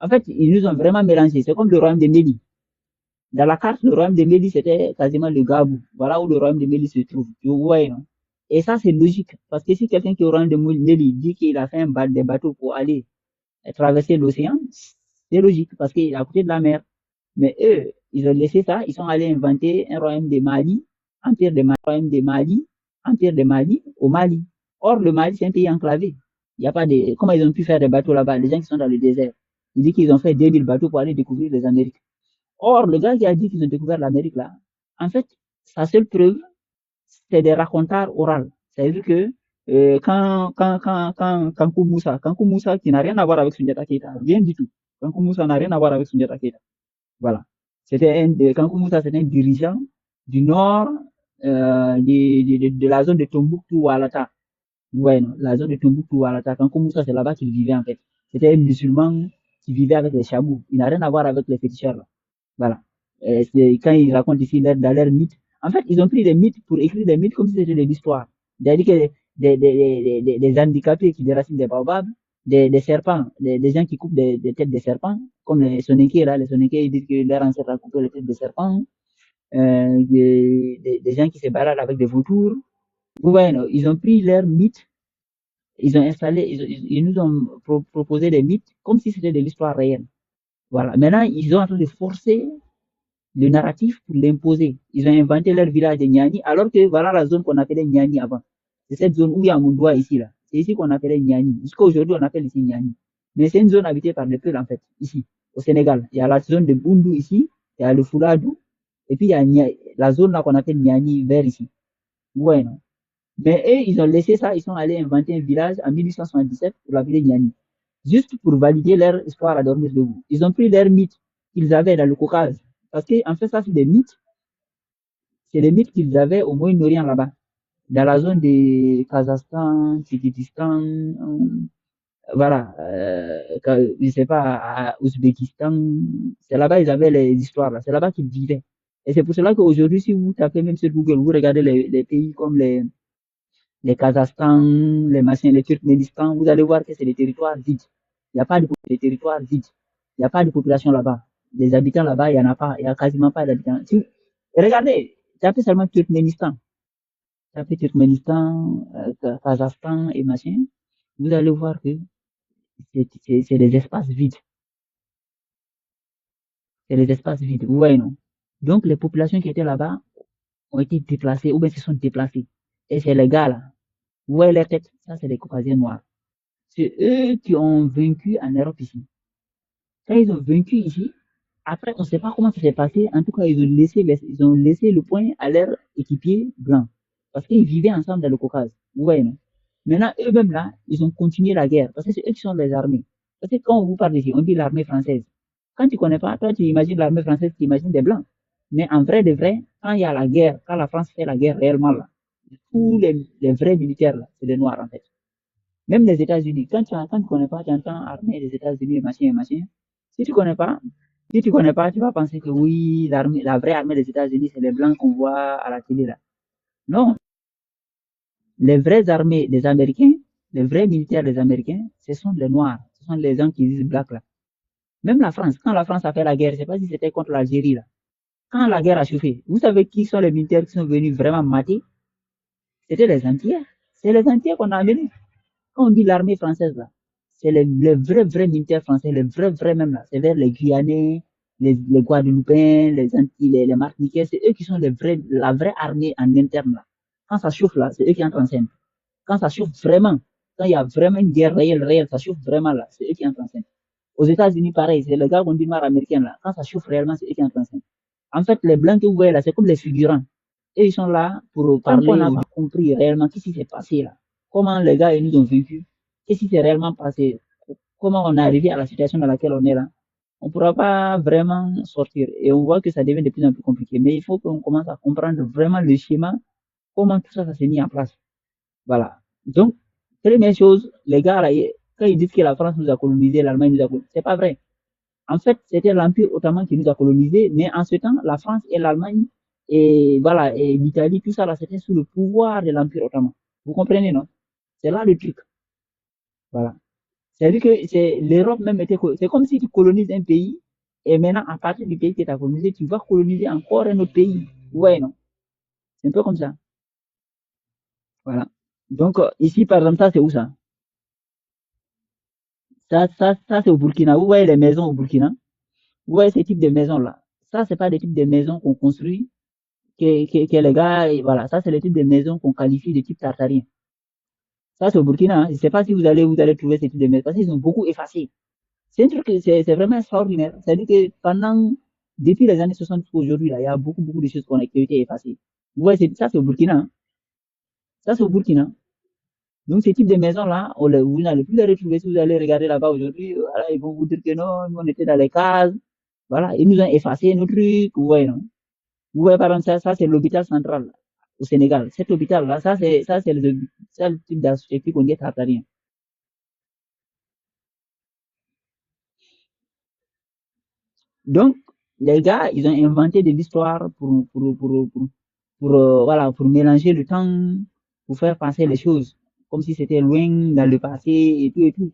En fait, ils nous ont vraiment mélangé. C'est comme le royaume de Méli. Dans la carte, le royaume de Méli, c'était quasiment le Gabou. Voilà où le royaume de Méli se trouve. Tu vois, non? Et ça, c'est logique. Parce que si quelqu'un qui est au royaume de Méli dit qu'il a fait des bateaux pour aller traverser l'océan, c'est logique parce qu'il est à côté de la mer. Mais eux, ils ont laissé ça. Ils sont allés inventer un royaume de Mali, empire de Mali, royaume de Mali, empire de Mali au Mali. Or, le Mali, c'est un pays enclavé. Il n'y a pas de, comment ils ont pu faire des bateaux là-bas, les gens qui sont dans le désert. Ils disent qu'ils ont fait 2000 bateaux pour aller découvrir les Amériques. Or, le gars qui a dit qu'ils ont découvert l'Amérique là, en fait, sa seule preuve, c'est des racontards oraux. C'est-à-dire que Kankou Moussa, qui n'a rien à voir avec Sundiata Keita, rien du tout. Kankou Moussa n'a rien à voir avec Sundiata Keita. Voilà. Kankou Moussa, c'était un dirigeant du nord de la zone de Tombouctou Walata. Ouais, non, la zone de Tombouctou Walata. Kankou Moussa, c'est là-bas qu'il vivait en fait. C'était un musulman qui vivait avec les chabous. Il n'a rien à voir avec les féticheurs là. Voilà. Quand ils racontent ici dans leur mythes. En fait, ils ont pris des mythes pour écrire des mythes comme si c'était de l'histoire. C'est-à-dire que des handicapés qui déracinent des baobabs, des serpents, des gens qui coupent des têtes de serpents, comme les Soninké, là, les Soninké, ils disent que leur ancêtre a coupé les têtes de serpents, des gens qui se baladent avec des vautours. Vous voyez, non, ils ont pris leurs mythes, ils ont installé, ils nous ont proposé des mythes comme si c'était de l'histoire réelle. Voilà. Maintenant, ils sont en train de forcer le narratif pour l'imposer. Ils ont inventé leur village de Niani, alors que voilà la zone qu'on appelait Niani avant. C'est cette zone où il y a mon doigt ici, là. C'est ici qu'on appelait Niani. Jusqu'à aujourd'hui, on appelle ici Niani. Mais c'est une zone habitée par des peuples, en fait, ici, au Sénégal. Il y a la zone de Bundu ici, il y a le Fouladou, et puis il y a la zone là qu'on appelle Niani vers ici. Ouais, non. Mais eux, ils ont laissé ça, ils sont allés inventer un village en 1877 pour l'appeler Niani. Juste pour valider leur histoire à dormir debout. Ils ont pris leurs mythes qu'ils avaient dans le Caucase. Parce que, en fait, ça, c'est des mythes. C'est les mythes qu'ils avaient au Moyen-Orient là-bas. Dans la zone de Kazakhstan, Tchékistan, voilà, je sais pas, à Ouzbékistan. C'est là-bas ils avaient les histoires là. C'est là-bas qu'ils vivaient. Et c'est pour cela qu'aujourd'hui, si vous tapez même sur Google, vous regardez les pays comme les Kazakhstan, les machins, les Turkménistan, vous allez voir que c'est des territoires vides. Il n'y a pas de territoires vides. Il n'y a pas de population là-bas. Les habitants là-bas, il n'y en a pas. Il n'y a quasiment pas d'habitants. Regardez, tapez seulement Turkménistan. Tapez Turkménistan, Kazakhstan et machin. Vous allez voir que c'est des espaces vides. C'est des espaces vides. Vous voyez, non? Donc, les populations qui étaient là-bas ont été déplacées ou bien se sont déplacées. Et c'est les gars là. Vous voyez leur tête? Ça, c'est des Caucasiens noirs. C'est eux qui ont vaincu en Europe ici. Quand ils ont vaincu ici, après, on ne sait pas comment ça s'est passé. En tout cas, ils ont laissé le point à leurs équipiers blancs. Parce qu'ils vivaient ensemble dans le Caucase. Vous voyez, non? Maintenant, eux-mêmes là, ils ont continué la guerre. Parce que c'est eux qui sont les armées. Parce que quand on vous parle ici, on dit l'armée française. Quand tu connais pas, toi, tu imagines l'armée française, tu imagines des blancs. Mais en vrai de vrai, quand il y a la guerre, quand la France fait la guerre réellement là, tous les vrais militaires là, c'est des noirs en fait. Même les États-Unis, quand tu connais pas, tu entends armée des États-Unis, machin, machin. Si tu connais pas, si tu connais pas, tu vas penser que oui, la vraie armée des États-Unis, c'est les blancs qu'on voit à la télé là. Non, les vraies armées des Américains, les vrais militaires des Américains, ce sont les noirs, ce sont les gens qui disent black là. Même la France, quand la France a fait la guerre, je sais pas si c'était contre l'Algérie là. Quand la guerre a chauffé, vous savez qui sont les militaires qui sont venus vraiment mater? C'était les Antillais. C'est les Antillais qu'on a amenés. Quand on dit l'armée française là, c'est vrais militaires français, les vrais même là. C'est vers les Guyanais, les Guadeloupéens, les Antilles, les Martiniquais, c'est eux qui sont la vraie armée en interne là. Quand ça chauffe là, c'est eux qui entrent en scène. Quand ça chauffe vraiment, quand il y a vraiment une guerre réelle, ça chauffe vraiment là, c'est eux qui entrent en scène. Aux États-Unis, pareil, c'est le gars qu'on dit noir américain là. Quand ça chauffe réellement, c'est eux qui entrent en scène. En fait, les blancs que vous voyez là, c'est comme les figurants. Et ils sont là pour parler. On n'a pas compris réellement qu'est-ce qui s'est passé là. Comment les gars ils nous ont vécu. Qu'est-ce qui s'est réellement passé. Comment on est arrivé à la situation dans laquelle on est là. On ne pourra pas vraiment sortir. Et on voit que ça devient de plus en plus compliqué. Mais il faut qu'on commence à comprendre vraiment le schéma, comment tout ça, ça s'est mis en place. Voilà. Donc, première chose, les gars, là, quand ils disent que la France nous a colonisé, l'Allemagne nous a colonisé, c'est pas vrai. En fait, c'était l'Empire ottoman qui nous a colonisé, mais en ce temps, la France et l'Allemagne et voilà, et l'Italie, tout ça là, c'était sous le pouvoir de l'Empire ottoman. Vous comprenez, non? C'est là le truc. Voilà. C'est-à-dire que l'Europe même c'est comme si tu colonises un pays et maintenant, à partir du pays que tu as colonisé, tu vas coloniser encore un autre pays. Ouais, non. C'est un peu comme ça. Voilà. Donc, ici, par exemple, ça, c'est où ça? Ça, c'est au Burkina. Vous voyez les maisons au Burkina? Vous voyez ces types de maisons-là? Ça, c'est pas des types de maisons qu'on construit, que les gars, et voilà. Ça, c'est le type de maisons qu'on qualifie de type tartarien. Ça, c'est au Burkina, hein. Je sais pas si vous allez trouver ces types de maisons, parce qu'ils ont beaucoup effacé. C'est un truc, c'est vraiment extraordinaire. C'est-à-dire que depuis les années 60 jusqu'à aujourd'hui, là, il y a beaucoup de choses qui ont été effacées. Vous voyez, ça, c'est au Burkina, hein. Ça, c'est au Burkina. Donc, ce type de maisons-là, vous n'allez plus les retrouver si vous allez regarder là-bas aujourd'hui. Voilà, ils vont vous dire que non, on était dans les cases. Voilà, ils nous ont effacé nos trucs. Vous voyez, non? Vous voyez, par exemple, ça c'est l'hôpital central au Sénégal. Cet hôpital-là, ça, le type d'architecture qu'on dit tartarien. Donc, les gars, ils ont inventé de l'histoire voilà, pour mélanger le temps, pour faire passer les choses, comme si c'était loin dans le passé et tout et tout.